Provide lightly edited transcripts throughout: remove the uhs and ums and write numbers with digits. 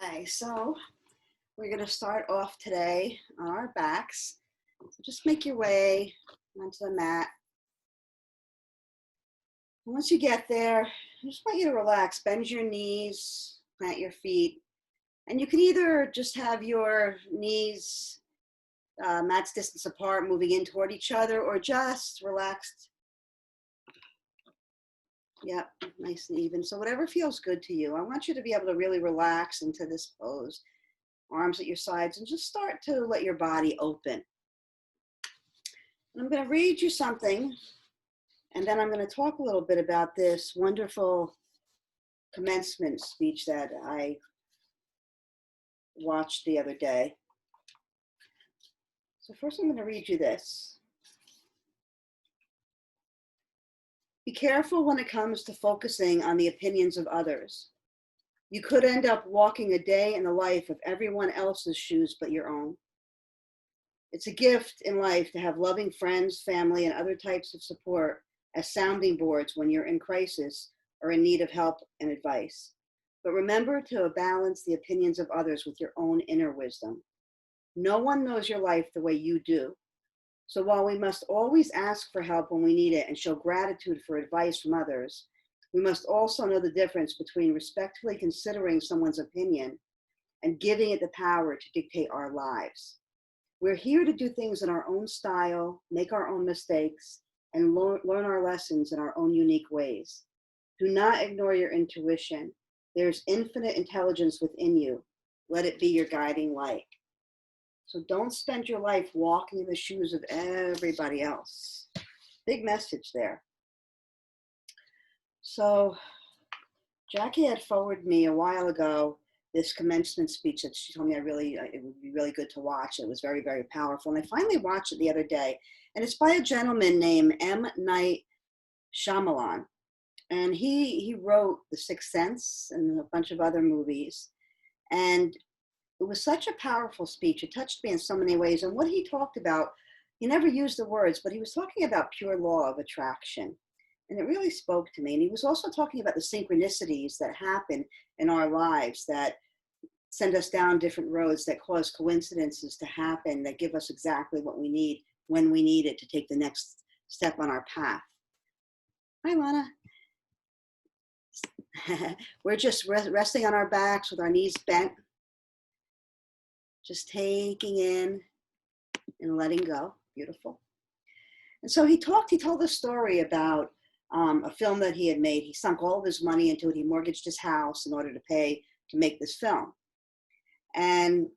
Okay, so we're going to start off today on our backs. So just make your way onto the mat. And once you get there, I just want you to relax. Bend your knees, plant your feet. And you can either just have your knees mat's distance apart, moving in toward each other, or just relaxed. Yep, nice and even. So whatever feels good to you. I want you to be able to really relax into this pose. Arms at your sides, and just start to let your body open. And I'm going to read you something, and then I'm going to talk a little bit about this wonderful commencement speech that I watched the other day. So first I'm going to read you this. Be careful when it comes to focusing on the opinions of others. You could end up walking a day in the life of everyone else's shoes but your own. It's a gift in life to have loving friends, family, and other types of support as sounding boards when you're in crisis or in need of help and advice. But remember to balance the opinions of others with your own inner wisdom. No one knows your life the way you do. So while we must always ask for help when we need it and show gratitude for advice from others, we must also know the difference between respectfully considering someone's opinion and giving it the power to dictate our lives. We're here to do things in our own style, make our own mistakes, and learn our lessons in our own unique ways. Do not ignore your intuition. There's infinite intelligence within you. Let it be your guiding light. So don't spend your life walking in the shoes of everybody else. Big message there. So Jackie had forwarded me a while ago this commencement speech that she told me it would be really good to watch. It was very, very powerful. And I finally watched it the other day. And it's by a gentleman named M. Night Shyamalan. And he wrote The Sixth Sense and a bunch of other movies. And it was such a powerful speech. It touched me in so many ways. And what he talked about, he never used the words, but he was talking about pure law of attraction. And it really spoke to me. And he was also talking about the synchronicities that happen in our lives that send us down different roads, that cause coincidences to happen, that give us exactly what we need when we need it to take the next step on our path. Hi, Lana. We're just resting on our backs with our knees bent, just taking in and letting go. Beautiful. And so he told a story about a film that he had made. He sunk all of his money into it. He mortgaged his house in order to make this film. And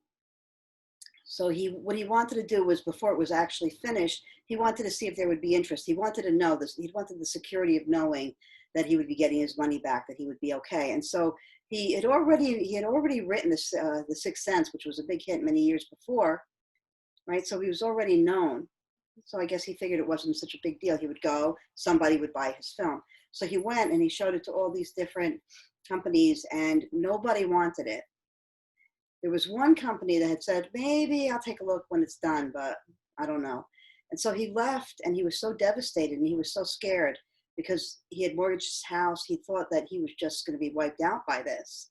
so what he wanted to do was, before it was actually finished, he wanted to see if there would be interest. He wanted to know this. He wanted the security of knowing that he would be getting his money back, that he would be okay. And so he had already written this, The Sixth Sense, which was a big hit many years before, right? So he was already known. So I guess he figured it wasn't such a big deal. He would go, somebody would buy his film. So he went and he showed it to all these different companies, and nobody wanted it. There was one company that had said, maybe I'll take a look when it's done, but I don't know. And so he left, and he was so devastated, and he was so scared because he had mortgaged his house. He thought that he was just going to be wiped out by this.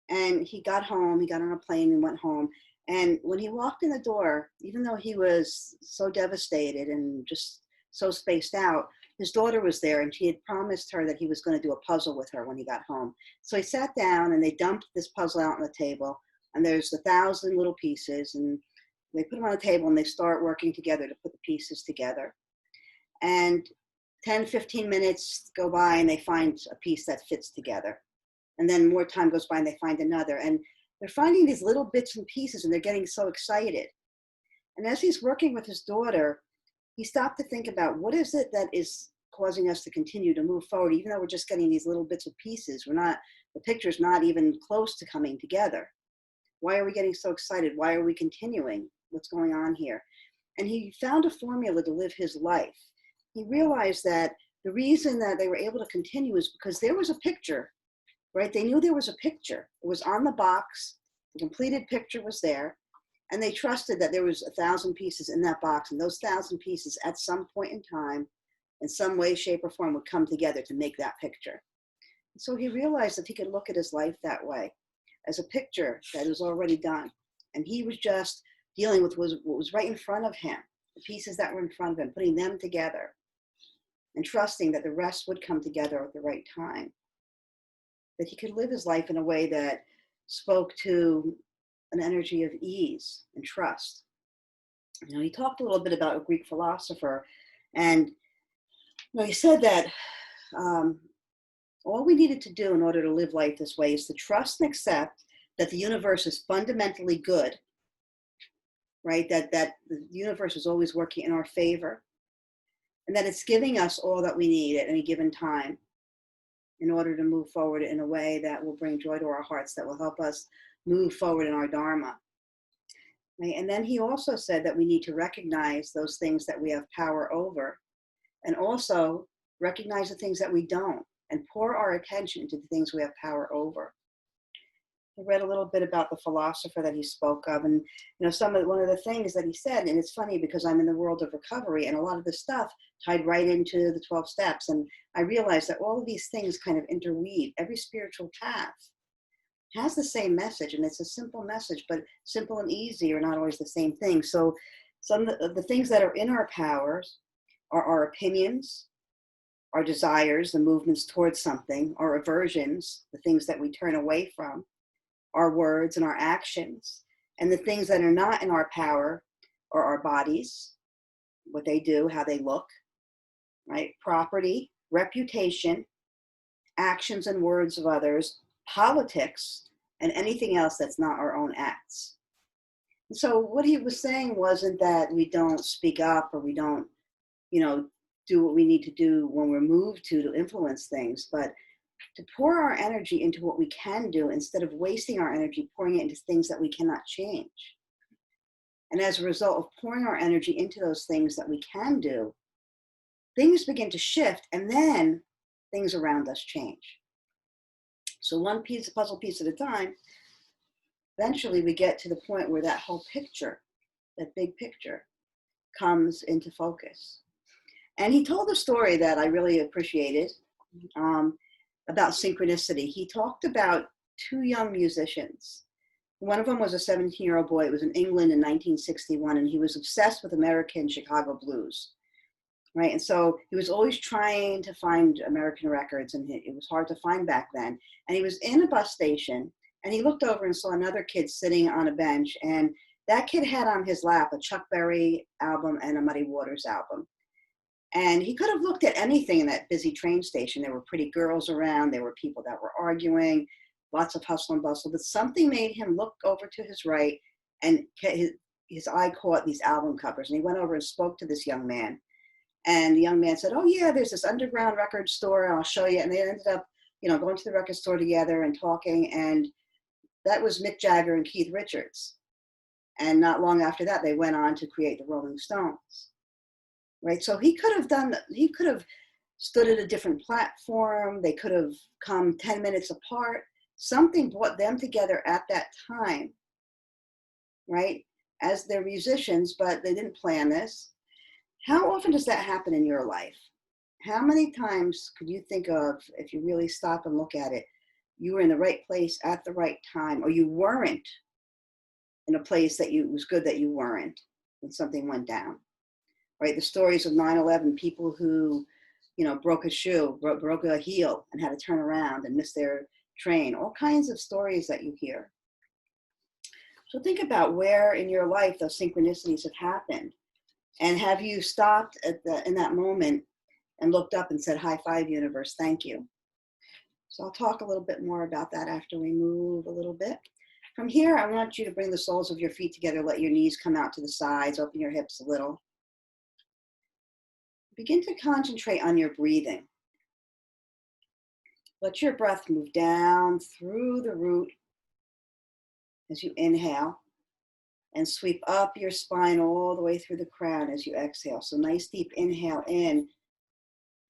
And he got home, he got on a plane and went home. And when he walked in the door, even though he was so devastated and just so spaced out, his daughter was there, and she had promised her that he was going to do a puzzle with her when he got home. So he sat down, and they dumped this puzzle out on the table, and there's 1,000 little pieces, and they put them on the table, and they start working together to put the pieces together. And 10, 15 minutes go by, and they find a piece that fits together. And then more time goes by, and they find another. And they're finding these little bits and pieces, and they're getting so excited. And as he's working with his daughter, he stopped to think about, what is it that is causing us to continue to move forward, even though we're just getting these little bits of pieces? The picture's not even close to coming together. Why are we getting so excited? Why are we continuing? What's going on here? And he found a formula to live his life. He realized that the reason that they were able to continue is because there was a picture, right? They knew there was a picture. It was on the box. The completed picture was there. And they trusted that there was 1,000 pieces in that box. And those 1,000 pieces at some point in time, in some way, shape, or form, would come together to make that picture. So he realized that he could look at his life that way. as a picture that was already done. And he was just dealing with what was right in front of him, the pieces that were in front of him, putting them together and trusting that the rest would come together at the right time. That he could live his life in a way that spoke to an energy of ease and trust. You know, he talked a little bit about a Greek philosopher, and he said that all we needed to do in order to live life this way is to trust and accept that the universe is fundamentally good, right? That the universe is always working in our favor, and that it's giving us all that we need at any given time in order to move forward in a way that will bring joy to our hearts, that will help us move forward in our dharma. Right? And then he also said that we need to recognize those things that we have power over, and also recognize the things that we don't, and pour our attention into the things we have power over. I read a little bit about the philosopher that he spoke of, and one of the things that he said, and it's funny because I'm in the world of recovery, and a lot of this stuff tied right into the 12 steps, and I realized that all of these things kind of interweave. Every spiritual path has the same message, and it's a simple message, but simple and easy are not always the same thing. So some of the things that are in our powers are our opinions, our desires, the movements towards something, our aversions, the things that we turn away from, our words and our actions. And the things that are not in our power are our bodies, what they do, how they look, right? Property, reputation, actions and words of others, politics, and anything else that's not our own acts. And so what he was saying wasn't that we don't speak up or we don't, do what we need to do when we're moved to influence things, but to pour our energy into what we can do instead of wasting our energy pouring it into things that we cannot change. And as a result of pouring our energy into those things that we can do, things begin to shift, and then things around us change. So one puzzle piece at a time, eventually we get to the point where that whole picture, that big picture, comes into focus. And he told a story that I really appreciated about synchronicity. He talked about two young musicians. One of them was a 17-year-old boy. It was in England in 1961, and he was obsessed with American Chicago blues, right? And so he was always trying to find American records, and it was hard to find back then. And he was in a bus station, and he looked over and saw another kid sitting on a bench, and that kid had on his lap a Chuck Berry album and a Muddy Waters album. And he could have looked at anything in that busy train station. There were pretty girls around. There were people that were arguing, lots of hustle and bustle. But something made him look over to his right, and his eye caught these album covers. And he went over and spoke to this young man. And the young man said, "Oh, yeah, there's this underground record store, and I'll show you." And they ended up, going to the record store together and talking. And that was Mick Jagger and Keith Richards. And not long after that, they went on to create the Rolling Stones. Right, so he could have stood at a different platform. They could have come 10 minutes apart. Something brought them together at that time, right, as they're musicians, but they didn't plan this. How often does that happen in your life? How many times could you think of, if you really stop and look at it, you were in the right place at the right time, or you weren't in a place that it was good that you weren't when something went down? Right, the stories of 9/11, people who, broke a shoe, broke a heel and had to turn around and miss their train, all kinds of stories that you hear. So think about where in your life those synchronicities have happened. And have you stopped in that moment and looked up and said, "High five, universe, thank you." So I'll talk a little bit more about that after we move a little bit. From here, I want you to bring the soles of your feet together, let your knees come out to the sides, open your hips a little. Begin to concentrate on your breathing. Let your breath move down through the root as you inhale, and sweep up your spine all the way through the crown as you exhale. So nice deep inhale in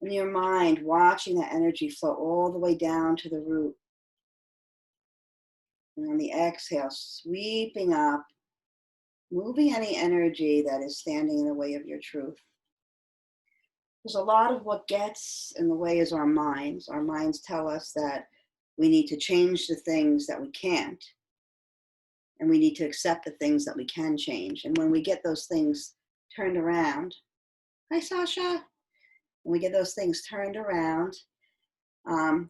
your mind, watching that energy flow all the way down to the root. And on the exhale, sweeping up, moving any energy that is standing in the way of your truth. There's a lot of what gets in the way is our minds. Our minds tell us that We need to change the things that we can't. And we need to accept the things that we can change. And when we get those things turned around, hi, Sasha. When we get those things turned around,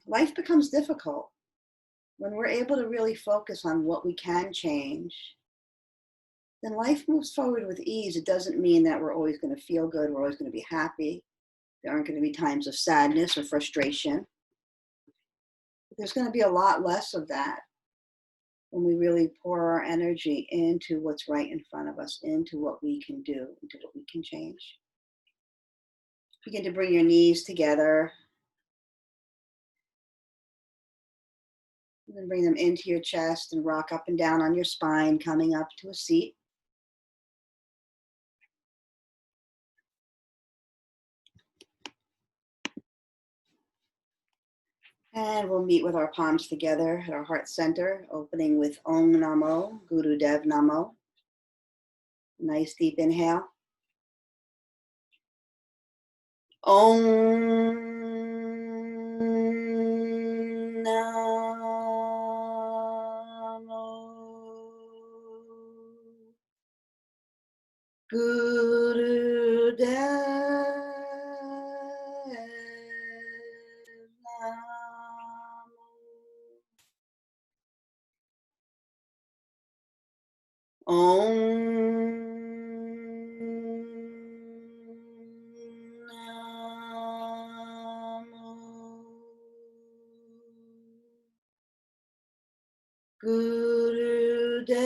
life becomes difficult. When we're able to really focus on what we can change, then life moves forward with ease. It doesn't mean that we're always going to feel good. We're always going to be happy. There aren't going to be times of sadness or frustration. But there's going to be a lot less of that when we really pour our energy into what's right in front of us, into what we can do, into what we can change. Begin to bring your knees together. And then bring them into your chest and rock up and down on your spine, coming up to a seat. And we'll meet with our palms together at our heart center, opening with Om Namo, Guru Dev Namo. Nice deep inhale. Om Namo, Guru Dev Om Namo Guru Dev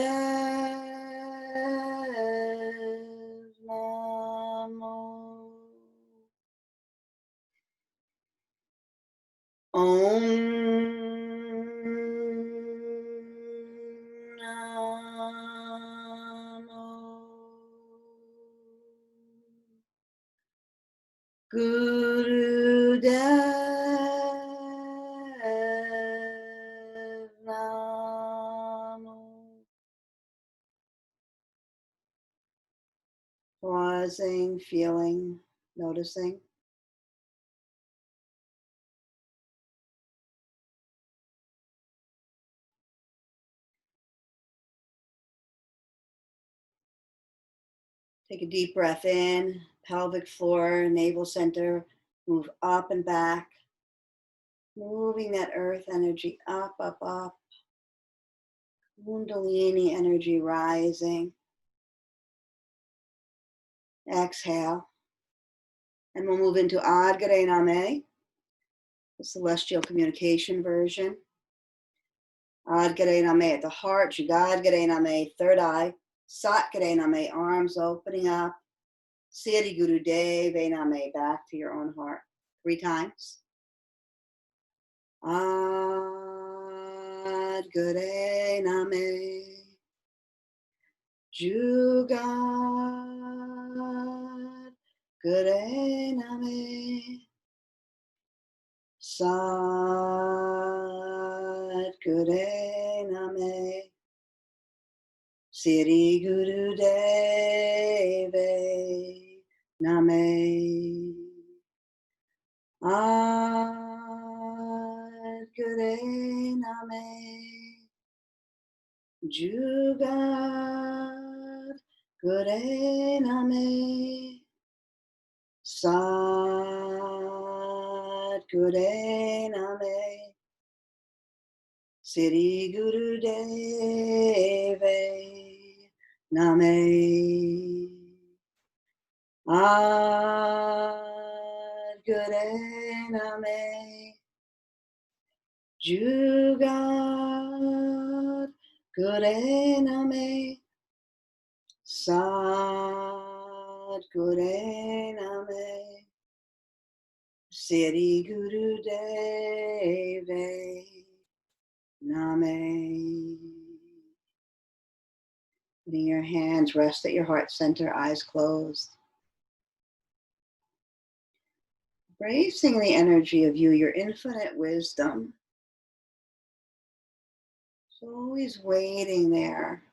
Namo Om Guru Dev Namo. Pausing, feeling, noticing. Take a deep breath in, pelvic floor, navel center, move up and back, moving that earth energy up, up, up. Kundalini energy rising. Exhale. And we'll move into Adgare Name, the celestial communication version. Adgare Name at the heart, Jugadgare Name, third eye. Satgare Name, arms opening up. Siri Guru Deve Name, back to your own heart. 3 times. Adgare Name, Jugadgare Name, Satgare Name, Siri Guru Deve Name, Adgare Name, Jugadgare Name, Satgare Name, Siri Guru Deve Name, Adgare Name, Jugadgare Name, Satgare Name, Siri Guru Deve Name. Letting your hands rest at your heart center, eyes closed. Embracing the energy of you, your infinite wisdom. It's always waiting there,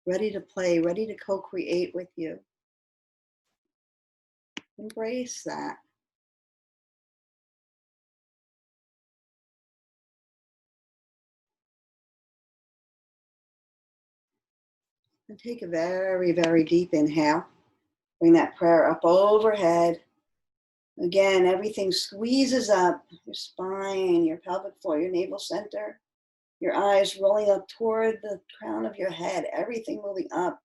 ready to play, ready to co-create with you. Embrace that. And take a very, very deep inhale. Bring that prayer up overhead. Again, everything squeezes up, your spine, your pelvic floor, your navel center, your eyes rolling up toward the crown of your head, everything moving up.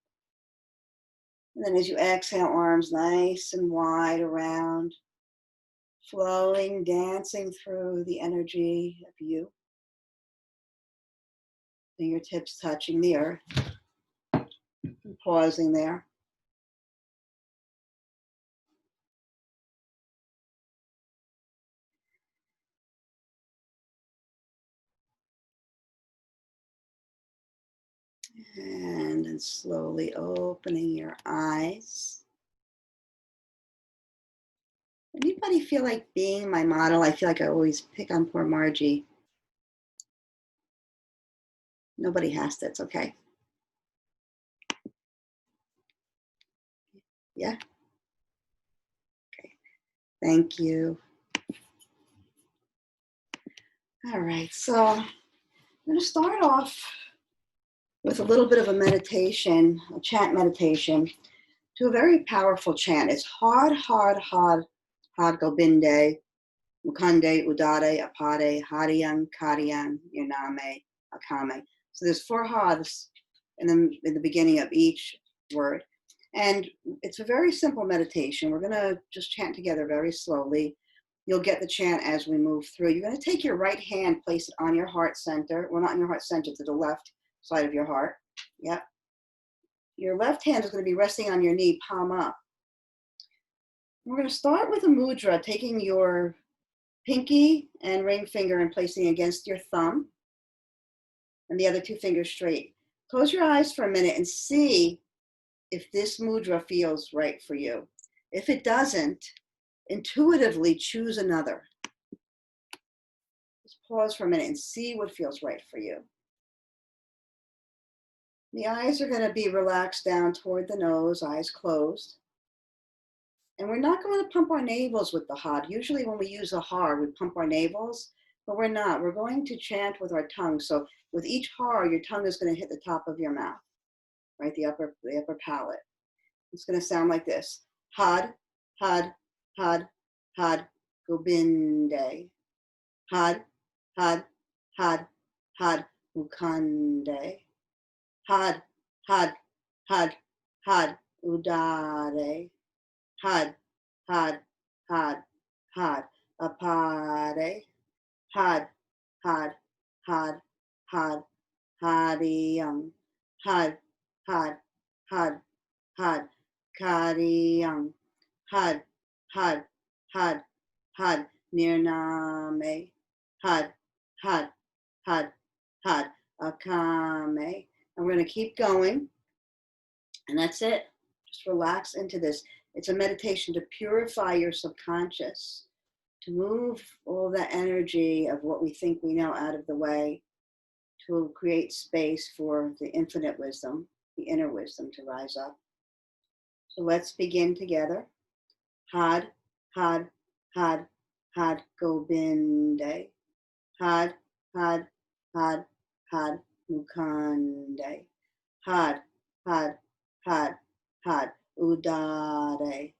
And then as you exhale, arms nice and wide around, flowing, dancing through the energy of you. Fingertips touching the earth. And pausing there. And then slowly opening your eyes. Anybody feel like being my model? I feel like I always pick on poor Margie. Nobody has to, it's okay. Yeah? Okay, thank you. All right, so I'm gonna start off with a little bit of a meditation, a chant meditation, to a very powerful chant. It's Had, Had, Had, Had Gobinde, Mukande, Udade, Apade, Hadiyan, Kadiyan, Yaname, Akame. So there's 4 Hads in the beginning of each word. And it's a very simple meditation. We're gonna just chant together very slowly. You'll get the chant as we move through. You're gonna take your right hand, place it on your heart center. Well, not on your heart center, to the left side of your heart. Yep. Your left hand is gonna be resting on your knee, palm up. We're gonna start with a mudra, taking your pinky and ring finger and placing against your thumb and the other 2 fingers straight. Close your eyes for a minute and see if this mudra feels right for you. If it doesn't, intuitively choose another. Just pause for a minute and see what feels right for you. The eyes are going to be relaxed down toward the nose, eyes closed. And we're not going to pump our navels with the Had. Usually when we use a Har, we pump our navels, but we're not. We're going to chant with our tongue. So with each Har, your tongue is going to hit the top of your mouth, right? The upper palate. It's going to sound like this. Had, Had, Had, Had, Gobinde. Had, Had, Had, Had, Mukande. Had, Had, Had, Had, Udare. Had, Had, Had, Had, Apare. Had, Had, Had, Had, Hadiyam. Had, Had, Had, Had, Kariyam. Had, Had, Had, Had, Nirname. Had, Had, Had, Had, Akame. And we're going to keep going. And that's it. Just relax into this. It's a meditation to purify your subconscious, to move all that energy of what we think we know out of the way, to create space for the infinite wisdom, the inner wisdom to rise up. So let's begin together. Had, Had, Had, Had, Gobinde. Had, Had, Had, Had, Mukande. Had, Had, Had, Had, Udare.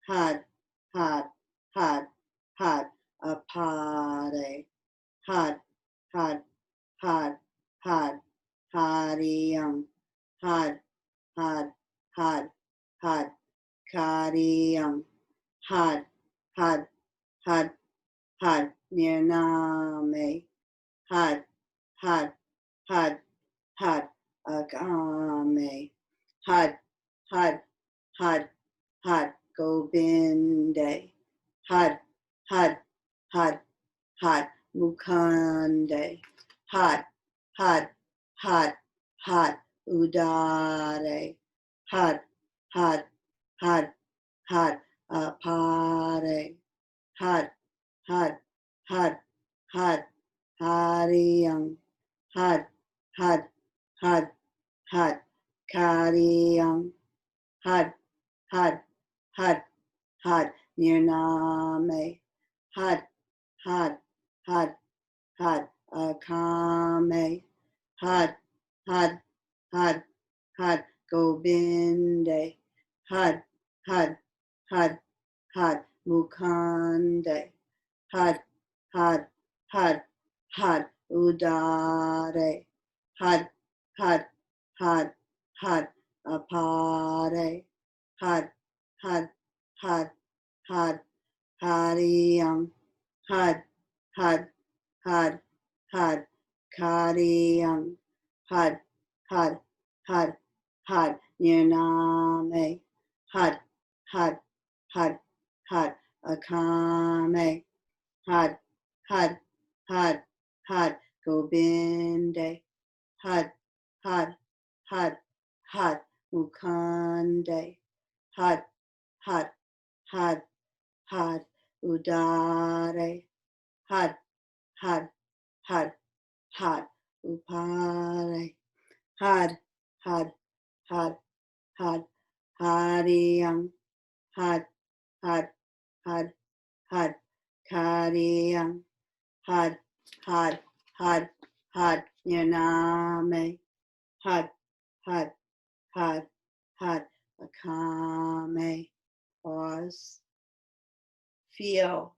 Had, Had, Had, Had, Apare. Had, Had, Had, Had, Hadiyam. Had, Had, Had, Had, Kariyam. Had, Had, Had, Had, Nirname. Had, Had, Had, Had, Agame. Had, Had, Had, Had, Gobinde. Had, Had, Had, Had, Mukande. Had, Had, Had, Had, Udare. Had, Had, Had, Had, Apare. Had, Had, Had, Had, Hadiyam. Had, Had, Had, Had, Kariyam. Had, Had, Had, Had, Nirname. Had, Had, Had, Had, Akame. Had, Had, Had, Had, Gobinde, Had, Had, Had, Had, Mukande, Had, Had, Had, Had, Udare, Had, Had, Had, Had, Apare, Had, Had, Had, Had, Hariyam, Had, Had, Had, Had, Kariyam, Had, Had, Had, Had, Nirname, Had, Had, Had, Had, Akame, Had, Had, Had, Had, Gobinde, Had, Had, Had, Had, Mukande, Had, Had, Had, Had, Udare, Had, Had, Had, Had, Upare, Had, Had, Had, Had, Hariyam, Had, Had, Had, Had, Kariyam, Had, Had, Had, Had, Nirname, Had, Had, Had, Had, Akame. Pause. Feel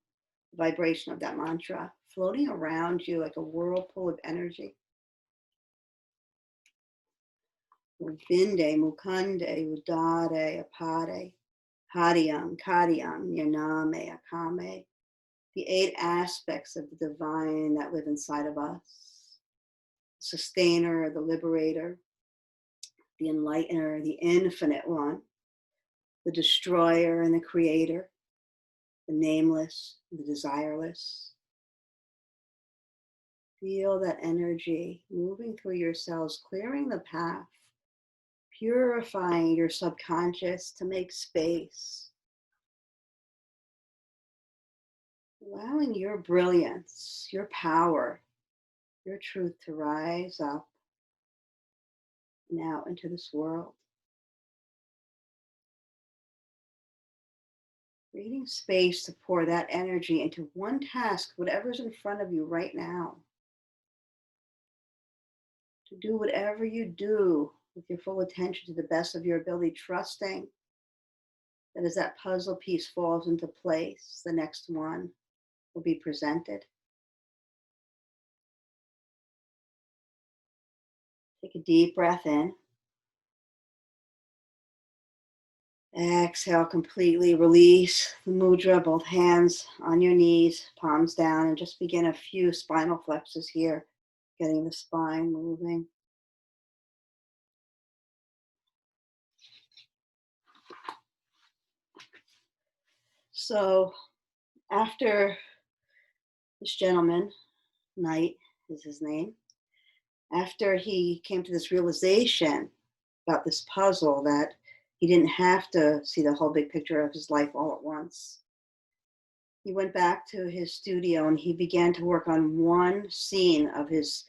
the vibration of that mantra floating around you like a whirlpool of energy. Vinde, Mukande, Udare, Apare, Hariyam, Kariyam, Nirname, Akame. The 8 aspects of the divine that live inside of us. The sustainer, the liberator, the enlightener, the infinite one, the destroyer and the creator, the nameless, the desireless. Feel that energy moving through your cells, clearing the path, purifying your subconscious to make space, allowing your brilliance, your power, your truth to rise up now into this world. Creating space to pour that energy into one task, whatever's in front of you right now. To do whatever you do with your full attention to the best of your ability, trusting that as that puzzle piece falls into place, the next one will be presented. Take a deep breath in. Exhale, completely release the mudra, both hands on your knees, palms down, and just begin a few spinal flexors here, getting the spine moving. So after this gentleman, Knight is his name, after he came to this realization about this puzzle that he didn't have to see the whole big picture of his life all at once, he went back to his studio and he began to work on one scene of his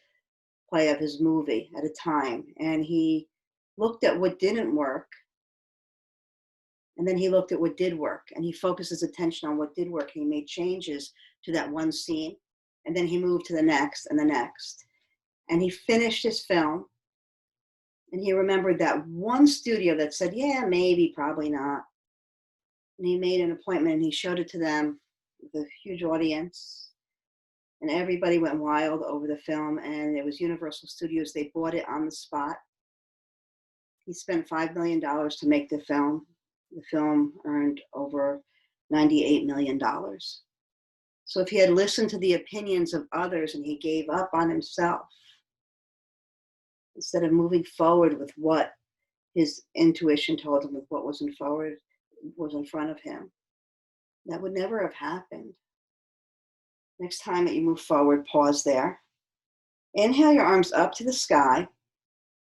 play, of his movie at a time. And he looked at what didn't work, and then he looked at what did work, and he focused his attention on what did work. He made changes to that one scene, and then he moved to the next and the next. And he finished his film, and he remembered that one studio that said, yeah, maybe, probably not. And he made an appointment and he showed it to them with a huge audience. And everybody went wild over the film, and it was Universal Studios. They bought it on the spot. He spent $5 million to make the film. The film earned over $98 million. So if he had listened to the opinions of others and he gave up on himself, instead of moving forward with what his intuition told him, with what was in front of him, that would never have happened. Next time that you move forward, pause there. Inhale your arms up to the sky.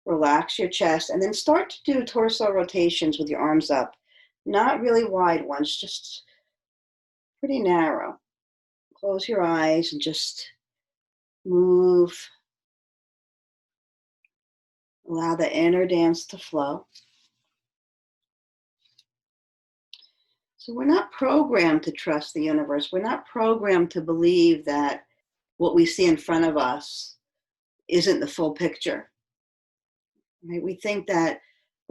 Relax your chest, and then start to do torso rotations with your arms up. Not really wide ones, just pretty narrow. Close your eyes and just move. Allow the inner dance to flow. So we're not programmed to trust the universe. We're not programmed to believe that what we see in front of us isn't the full picture. Right? We think that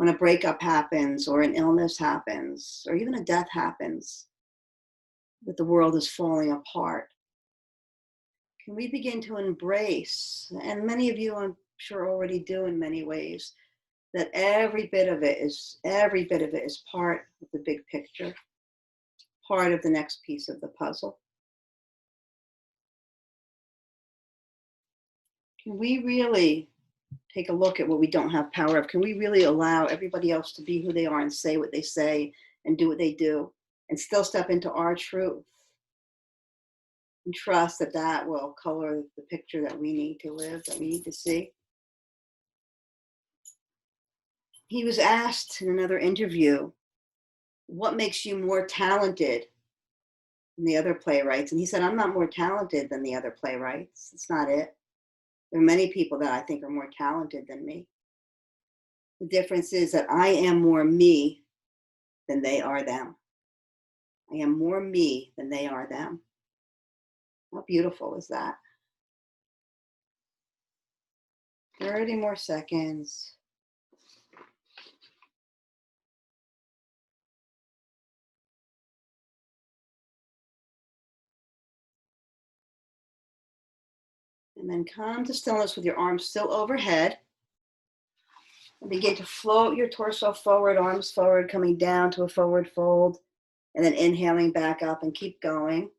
when a breakup happens or an illness happens or even a death happens, that the world is falling apart, can we begin to embrace, and many of you I'm sure already do in many ways, that every bit of it is part of the big picture, part of the next piece of the puzzle. Can we really take a look at what we don't have power of? Can we really allow everybody else to be who they are and say what they say and do what they do and still step into our truth and trust that that will color the picture that we need to live, that we need to see? He was asked in another interview, what makes you more talented than the other playwrights? And he said, I'm not more talented than the other playwrights. It's not it. There are many people that I think are more talented than me. The difference is that I am more me than they are them. I am more me than they are them. How beautiful is that? 30 more seconds. And then come to stillness with your arms still overhead. And begin to float your torso forward, arms forward, coming down to a forward fold. And then inhaling back up and keep going.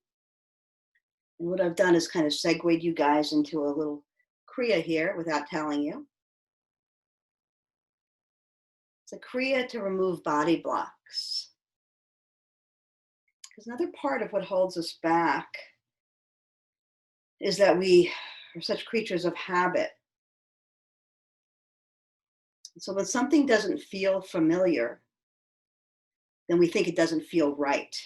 And what I've done is kind of segued you guys into a little Kriya here without telling you. It's a Kriya to remove body blocks. Because another part of what holds us back is that we are such creatures of habit. So when something doesn't feel familiar, then we think it doesn't feel right.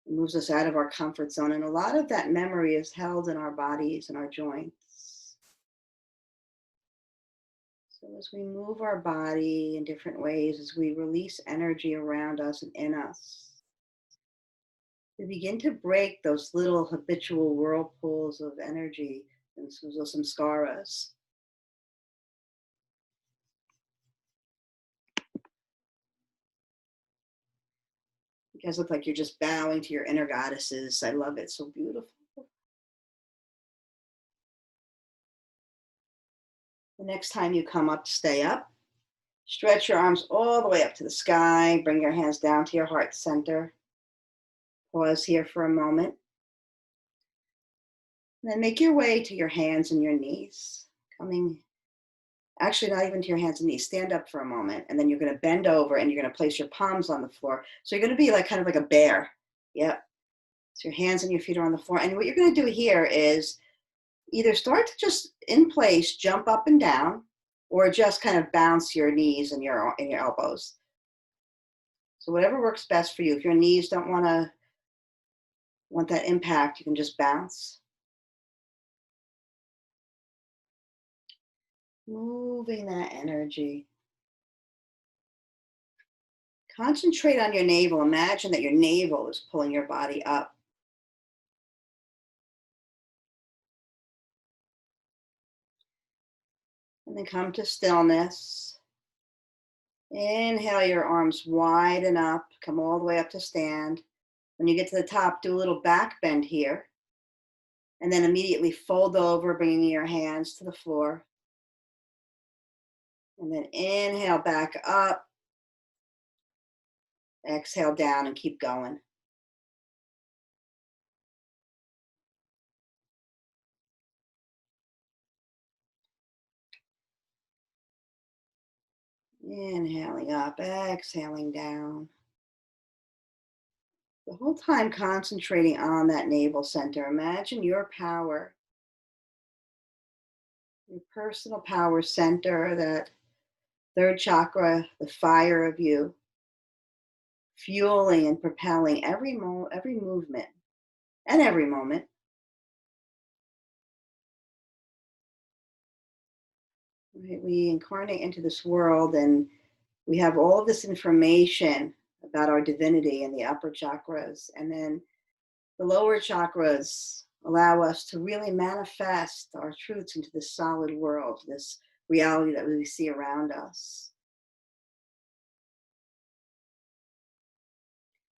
It moves us out of our comfort zone. And a lot of that memory is held in our bodies and our joints. So as we move our body in different ways, as we release energy around us and in us, we begin to break those little habitual whirlpools of energy and those samskaras. You guys look like you're just bowing to your inner goddesses. I love it. So beautiful. The next time you come up, stay up. Stretch your arms all the way up to the sky. Bring your hands down to your heart center. Pause here for a moment. And then make your way to your hands and your knees. Actually, not even to your hands and knees. Stand up for a moment, and then you're going to bend over and you're going to place your palms on the floor. So you're going to be like kind of like a bear. Yep. So your hands and your feet are on the floor. And what you're going to do here is either start to just in place, jump up and down, or just kind of bounce your knees and your elbows. So whatever works best for you. If your knees don't want that impact, you can just bounce. Moving that energy. Concentrate on your navel. Imagine that your navel is pulling your body up. And then come to stillness. Inhale your arms widen up. Come all the way up to stand. When you get to the top, do a little back bend here. And then immediately fold over, bringing your hands to the floor. And then inhale back up. Exhale down and keep going. Inhaling up, exhaling down. The whole time concentrating on that navel center. Imagine your power, your personal power center, that third chakra, the fire of you, fueling and propelling every movement and every moment. Right? We incarnate into this world and we have all of this information about our divinity in the upper chakras. And then the lower chakras allow us to really manifest our truths into this solid world, this reality that we see around us.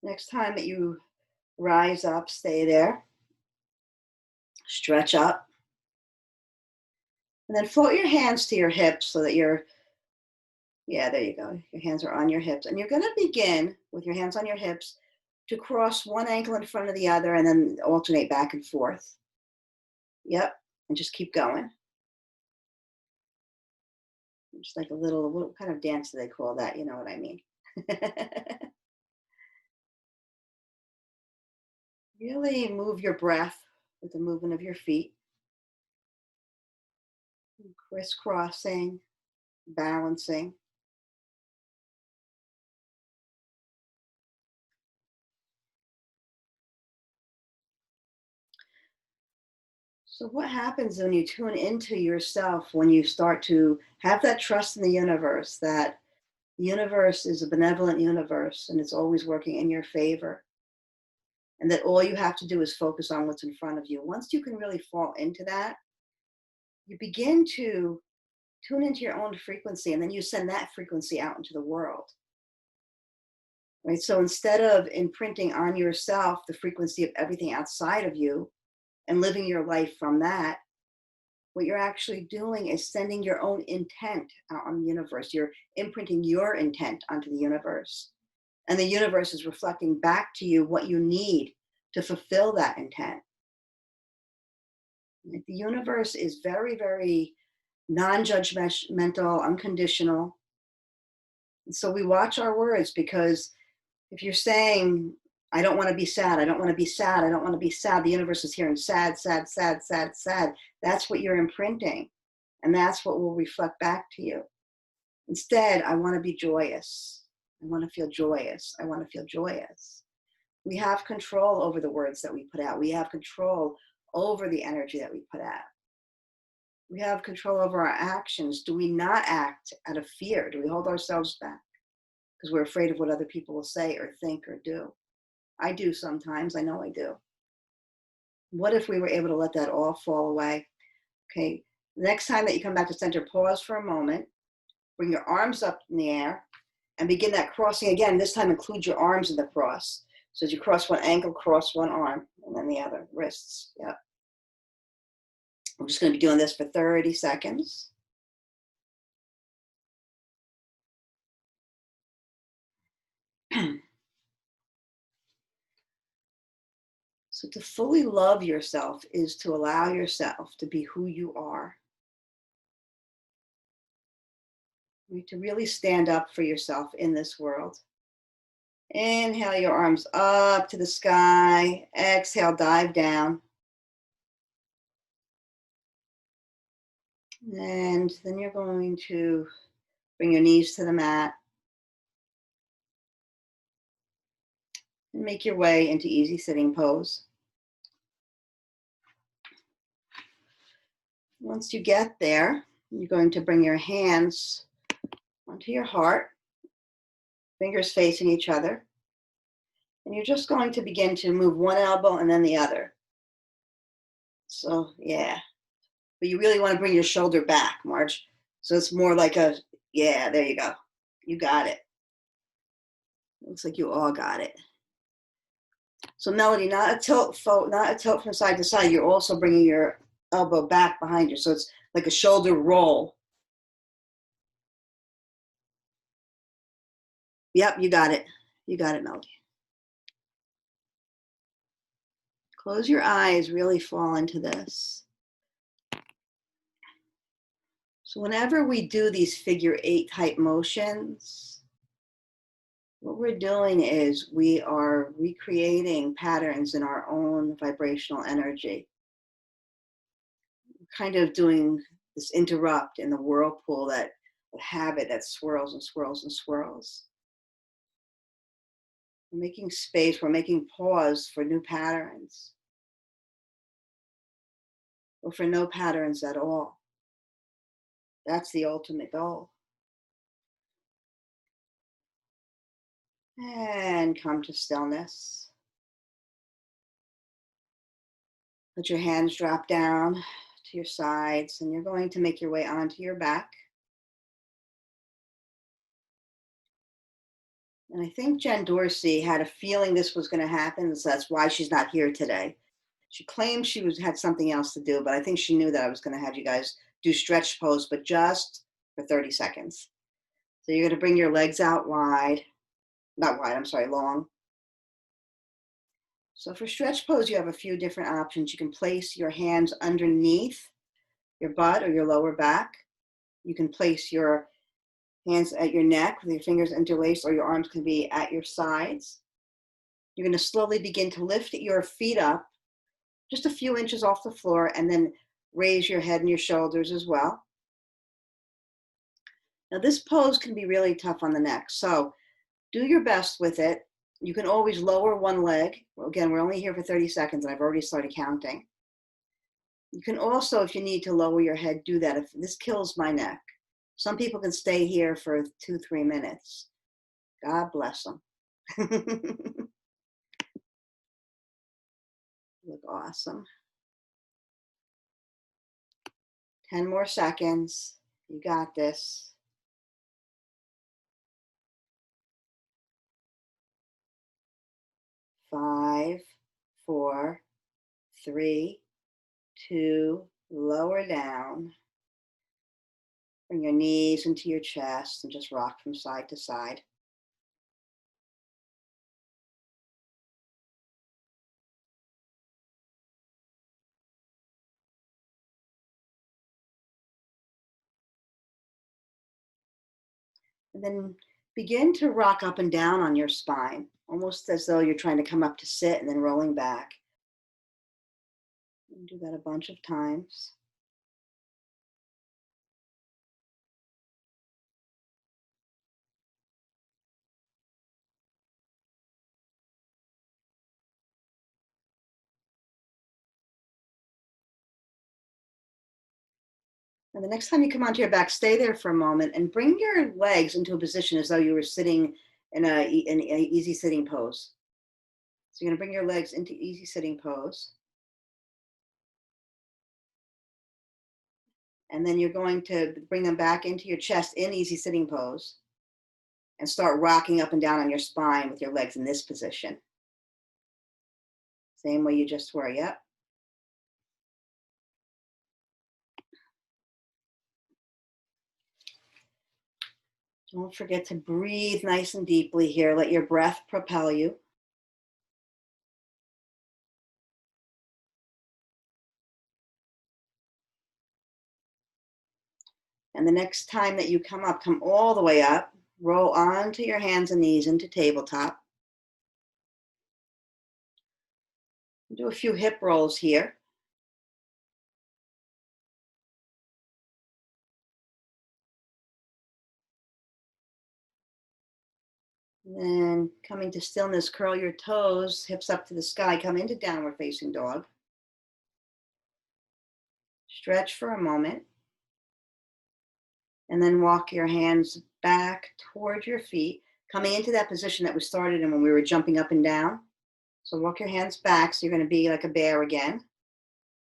Next time that you rise up, stay there, stretch up, and then float your hands to your hips so that yeah, there you go. Your hands are on your hips. And you're going to begin with your hands on your hips to cross one ankle in front of the other and then alternate back and forth. Yep. And just keep going. Just like what kind of dance do they call that? You know what I mean. Really move your breath with the movement of your feet. Crisscrossing, balancing. So what happens when you tune into yourself, when you start to have that trust in the universe, that the universe is a benevolent universe and it's always working in your favor, and that all you have to do is focus on what's in front of you. Once you can really fall into that, you begin to tune into your own frequency, and then you send that frequency out into the world. Right? So instead of imprinting on yourself the frequency of everything outside of you and living your life from that, what you're actually doing is sending your own intent out on the universe. You're imprinting your intent onto the universe. And the universe is reflecting back to you what you need to fulfill that intent. The universe is very, very non-judgmental, unconditional. And so we watch our words, because if you're saying, I don't want to be sad, I don't want to be sad, I don't want to be sad, the universe is hearing sad, sad, sad, sad, sad. That's what you're imprinting. And that's what will reflect back to you. Instead, I want to be joyous. I want to feel joyous. I want to feel joyous. We have control over the words that we put out. We have control over the energy that we put out. We have control over our actions. Do we not act out of fear? Do we hold ourselves back because we're afraid of what other people will say or think or do? I do sometimes. I know I do. What if we were able to let that all fall away? Okay, next time that you come back to center, pause for a moment, bring your arms up in the air, and begin that crossing again. This time include your arms in the cross. So as you cross one ankle, cross one arm, and then the other, wrists. Yep. I'm just going to be doing this for 30 seconds. So to fully love yourself is to allow yourself to be who you are. To really stand up for yourself in this world. Inhale your arms up to the sky. Exhale, dive down. And then you're going to bring your knees to the mat. And make your way into easy sitting pose. Once you get there, you're going to bring your hands onto your heart, fingers facing each other. And you're just going to begin to move one elbow and then the other. So, yeah. But you really want to bring your shoulder back, Marge. So it's more like yeah, there you go. You got it. Looks like you all got it. So Melody, not a tilt from side to side. You're also bringing your elbow back behind you. So it's like a shoulder roll. Yep, you got it. You got it, Melody. Close your eyes, really fall into this. So whenever we do these figure 8 type motions, what we're doing is we are recreating patterns in our own vibrational energy. We're kind of doing this interrupt in the whirlpool, that habit that swirls and swirls and swirls. We're making space, we're making pause for new patterns, or for no patterns at all. That's the ultimate goal. And come to stillness. Let your hands drop down to your sides, and you're going to make your way onto your back. And I think Jen Dorsey had a feeling this was going to happen, so that's why she's not here today. She claimed she had something else to do, but I think she knew that I was going to have you guys do stretch pose, but just for 30 seconds. So you're going to bring your legs out wide, not wide, I'm sorry, long. So for stretch pose, you have a few different options. You can place your hands underneath your butt or your lower back. You can place your hands at your neck with your fingers interlaced, or your arms can be at your sides. You're going to slowly begin to lift your feet up just a few inches off the floor, and then raise your head and your shoulders as well. Now this pose can be really tough on the neck, so do your best with it. You can always lower one leg. Again, we're only here for 30 seconds and I've already started counting. You can also, if you need to lower your head, do that. If this kills my neck. Some people can stay here for 2-3 minutes. God bless them. Look awesome. 10 more seconds. You got this. 5, 4, 3, 2, lower down. Bring your knees into your chest and just rock from side to side. And then begin to rock up and down on your spine, almost as though you're trying to come up to sit and then rolling back. And do that a bunch of times. And the next time you come onto your back, stay there for a moment and bring your legs into a position as though you were sitting in an easy sitting pose. So you're going to bring your legs into easy sitting pose. And then you're going to bring them back into your chest in easy sitting pose and start rocking up and down on your spine with your legs in this position. Same way you just were, yep. Don't forget to breathe nice and deeply here. Let your breath propel you. And the next time that you come up, come all the way up, roll onto your hands and knees into tabletop. Do a few hip rolls here. And then coming to stillness, curl your toes, hips up to the sky, come into downward facing dog. Stretch for a moment. And then walk your hands back toward your feet, coming into that position that we started in when we were jumping up and down. So walk your hands back, so you're going to be like a bear again.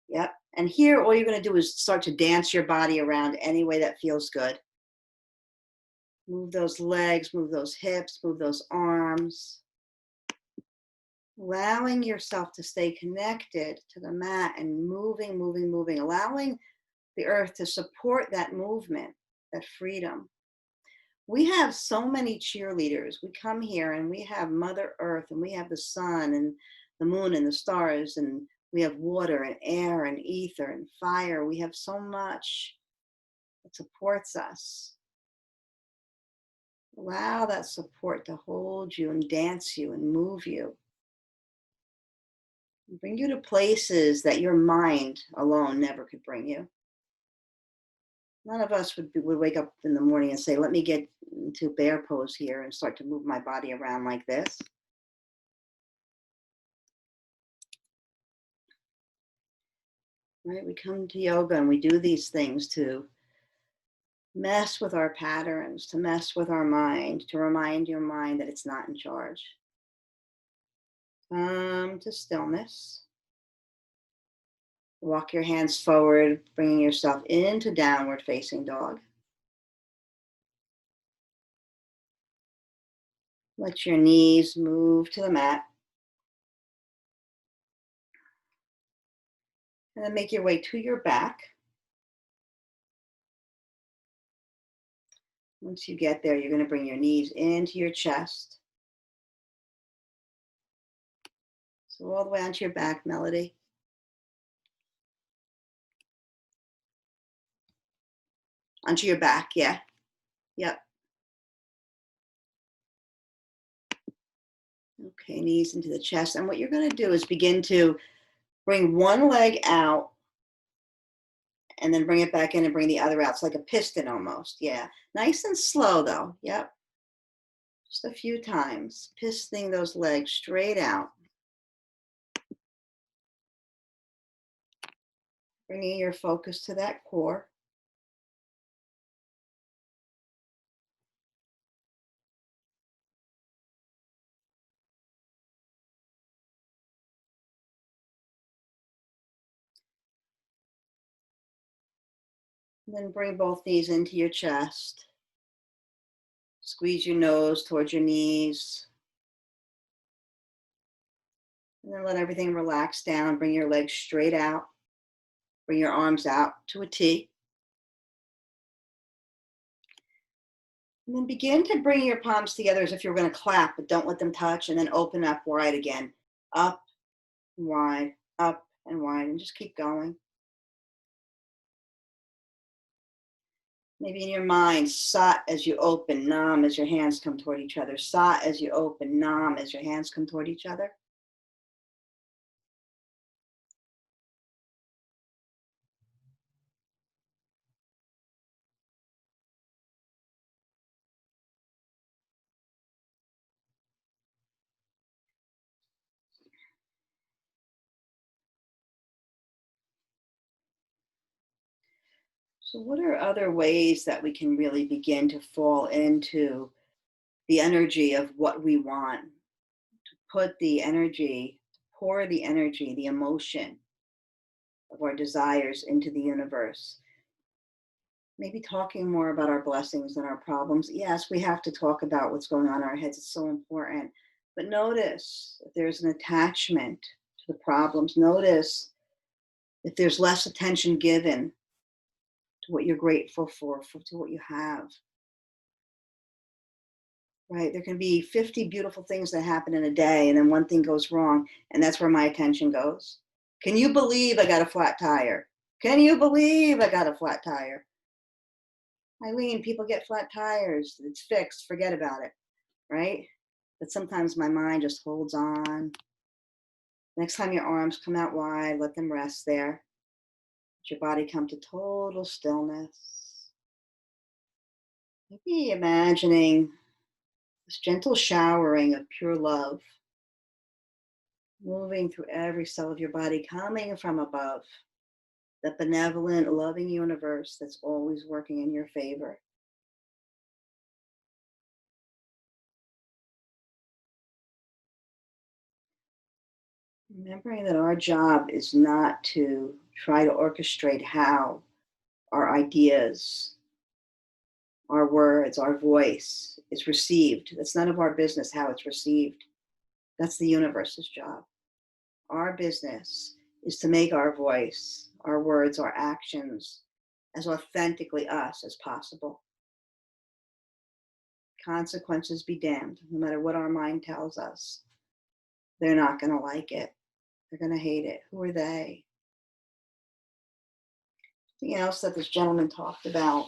Yep. And here, all you're going to do is start to dance your body around any way that feels good. Move those legs, move those hips, move those arms. Allowing yourself to stay connected to the mat and moving, moving, moving. Allowing the earth to support that movement, that freedom. We have so many cheerleaders. We come here and we have Mother Earth and we have the sun and the moon and the stars, and we have water and air and ether and fire. We have so much that supports us. Allow that support to hold you and dance you and move you. Bring you to places that your mind alone never could bring you. None of us would wake up in the morning and say, let me get into bear pose here and start to move my body around like this. Right? We come to yoga and we do these things to mess with our patterns, to mess with our mind, to remind your mind that it's not in charge. Come to stillness. Walk your hands forward, bringing yourself into downward facing dog. Let your knees move to the mat. And then make your way to your back. Once you get there, you're going to bring your knees into your chest. So all the way onto your back, Melody. Onto your back, yeah. Yep. Okay, knees into the chest. And what you're going to do is begin to bring one leg out and then bring it back in and bring the other out. It's like a piston almost, yeah. Nice and slow though, yep. Just a few times, pistoning those legs straight out. Bringing your focus to that core. And then bring both knees into your chest. Squeeze your nose towards your knees. And then let everything relax down. Bring your legs straight out. Bring your arms out to a T. And then begin to bring your palms together as if you're going to clap, but don't let them touch. And then open up wide again. Up and wide, up and wide. And just keep going. Maybe in your mind, sat as you open, nam as your hands come toward each other. Sat as you open, nam as your hands come toward each other. So what are other ways that we can really begin to fall into the energy of what we want? Put the energy, pour the energy, the emotion of our desires into the universe. Maybe talking more about our blessings than our problems. Yes, we have to talk about what's going on in our heads. It's so important. But notice if there's an attachment to the problems. Notice if there's less attention given to what you're grateful for to what you have. Right? There can be 50 beautiful things that happen in a day, and then one thing goes wrong, and that's where my attention goes. Can you believe I got a flat tire? Can you believe I got a flat tire? Eileen, people get flat tires. It's fixed. Forget about it. Right? But sometimes my mind just holds on. Next time your arms come out wide, let them rest there. Let your body come to total stillness. Maybe imagining this gentle showering of pure love moving through every cell of your body, coming from above, that benevolent, loving universe that's always working in your favor. Remembering that our job is not to try to orchestrate how our ideas, our words, our voice is received. That's none of our business how it's received. That's the universe's job. Our business is to make our voice, our words, our actions as authentically us as possible. Consequences be damned, no matter what our mind tells us. They're not going to like it. They're going to hate it. Who are they? Something else that this gentleman talked about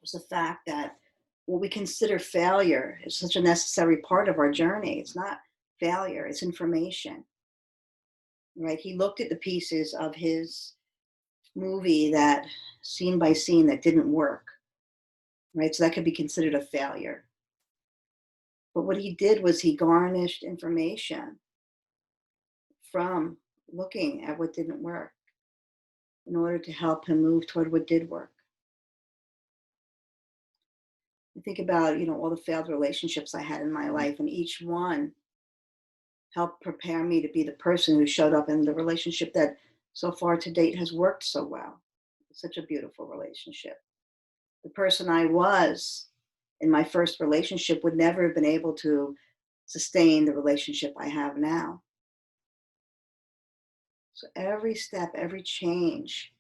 was the fact that what we consider failure is such a necessary part of our journey. It's not failure, it's information. Right? He looked at the pieces of his movie that scene by scene that didn't work. Right? So that could be considered a failure. But what he did was he garnished information from looking at what didn't work in order to help him move toward what did work. I think about, all the failed relationships I had in my life, and each one helped prepare me to be the person who showed up in the relationship that so far to date has worked so well. It's such a beautiful relationship. The person I was in my first relationship would never have been able to sustain the relationship I have now. So every step, every change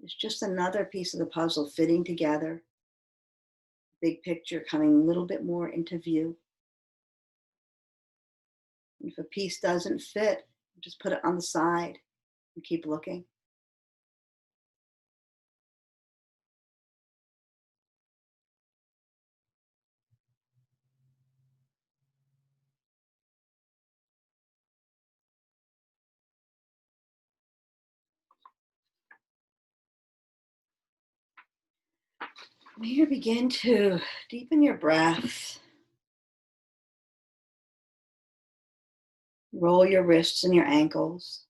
is just another piece of the puzzle fitting together, big picture coming a little bit more into view. If a piece doesn't fit, just put it on the side and keep looking. From here, begin to deepen your breath. Roll your wrists and your ankles.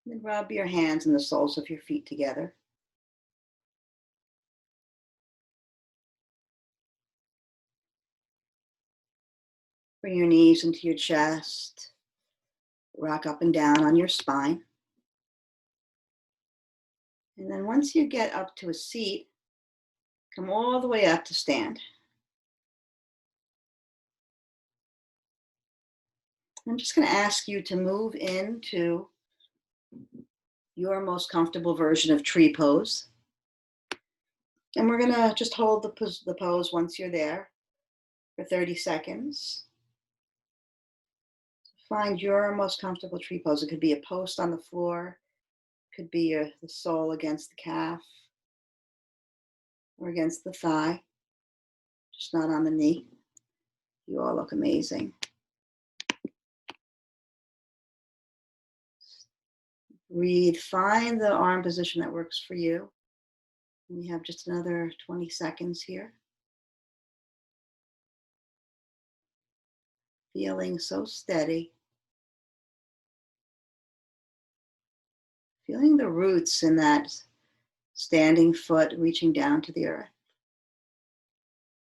Then rub your hands and the soles of your feet together. Bring your knees into your chest. Rock up and down on your spine. And then once you get up to a seat, come all the way up to stand. I'm just going to ask you to move into your most comfortable version of tree pose. And we're going to just hold the pose once you're there for 30 seconds. Find your most comfortable tree pose. It could be a post on the floor, could be the sole against the calf or against the thigh, just not on the knee. You all look amazing. Breathe, find the arm position that works for you. We have just another 20 seconds here. Feeling so steady. Feeling the roots in that standing foot reaching down to the earth.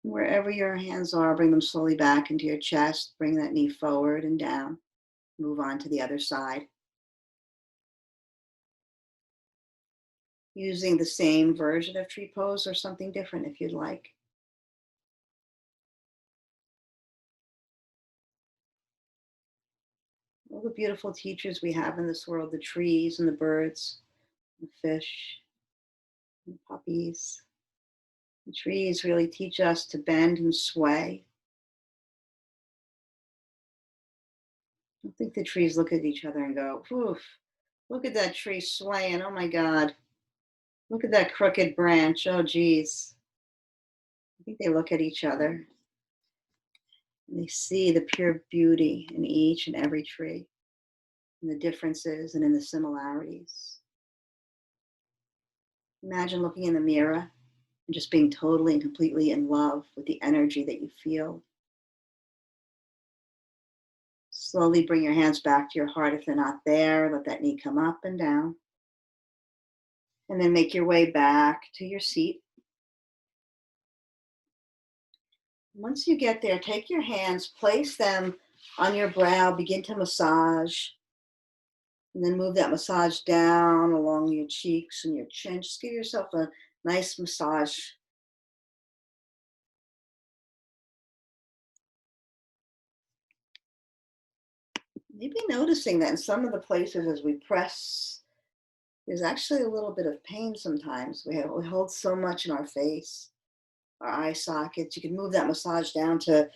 Wherever your hands are, bring them slowly back into your chest. Bring that knee forward and down. Move on to the other side. Using the same version of tree pose or something different if you'd like. All the beautiful teachers we have in this world, the trees and the birds, the fish, and the puppies. The trees really teach us to bend and sway. I don't think the trees look at each other and go, "Oof, look at that tree swaying. Oh my God. Look at that crooked branch. Oh, geez." I think they look at each other and they see the pure beauty in each and every tree, in the differences and in the similarities. Imagine looking in the mirror and just being totally and completely in love with the energy that you feel. Slowly bring your hands back to your heart if they're not there. Let that knee come up and down. And then make your way back to your seat. Once you get there, take your hands, place them on your brow, begin to massage. And then move that massage down along your cheeks and your chin. Just give yourself a nice massage. Maybe noticing that in some of the places as we press, there's actually a little bit of pain sometimes. We hold so much in our face, our eye sockets. You can move that massage down to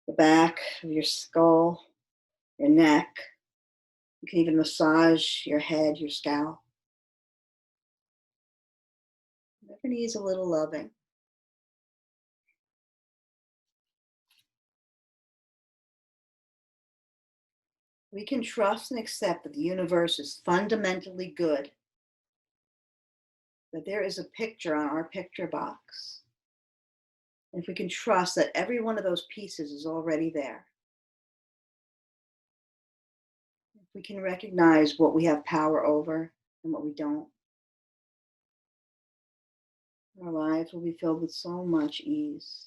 the back of your skull, your neck. You can even massage your head, your scalp. Whatever needs a little loving. We can trust and accept that the universe is fundamentally good, that there is a picture on our picture box. And if we can trust that every one of those pieces is already there, if we can recognize what we have power over and what we don't, our lives will be filled with so much ease.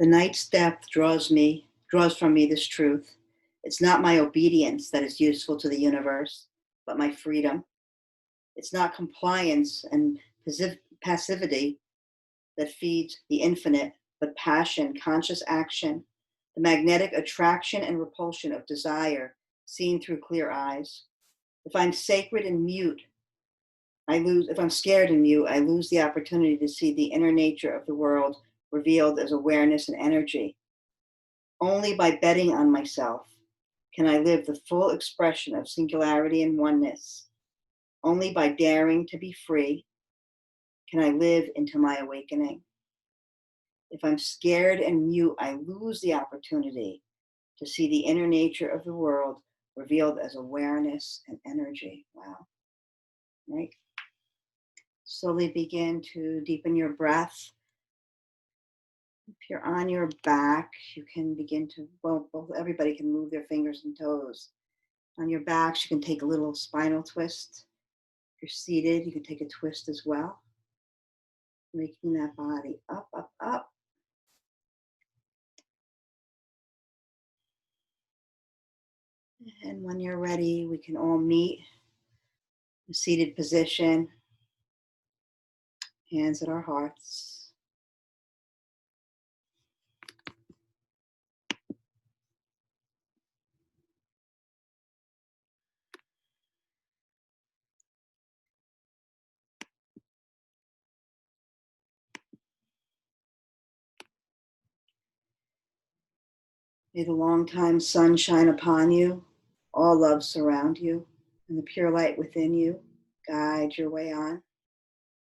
The night's depth draws from me this truth. It's not my obedience that is useful to the universe, but my freedom. It's not compliance and passivity that feeds the infinite, but passion, conscious action, the magnetic attraction and repulsion of desire seen through clear eyes. If I'm sacred and mute, if I'm scared and mute, I lose the opportunity to see the inner nature of the world revealed as awareness and energy. Only by betting on myself can I live the full expression of singularity and oneness. Only by daring to be free can I live into my awakening. If I'm scared and mute, I lose the opportunity to see the inner nature of the world revealed as awareness and energy. Wow. Right? Slowly begin to deepen your breath. If you're on your back, you can begin to, everybody can move their fingers and toes. On your backs, you can take a little spinal twist. If you're seated, you can take a twist as well. Making that body up, up, up. And when you're ready, we can all meet in a seated position, hands at our hearts. May the long-time sun shine upon you, all love surround you, and the pure light within you guide your way on.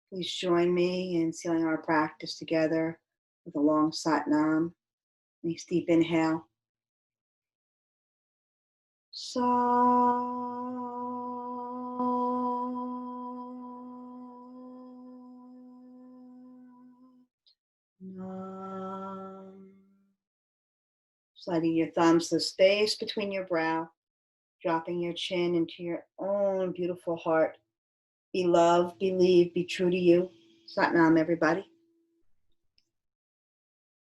Please join me in sealing our practice together with a long Sat Nam. Nice deep inhale. Sa. Nam. Sliding your thumbs to the space between your brow, dropping your chin into your own beautiful heart. Be loved, believe, be true to you. Sat Nam, everybody.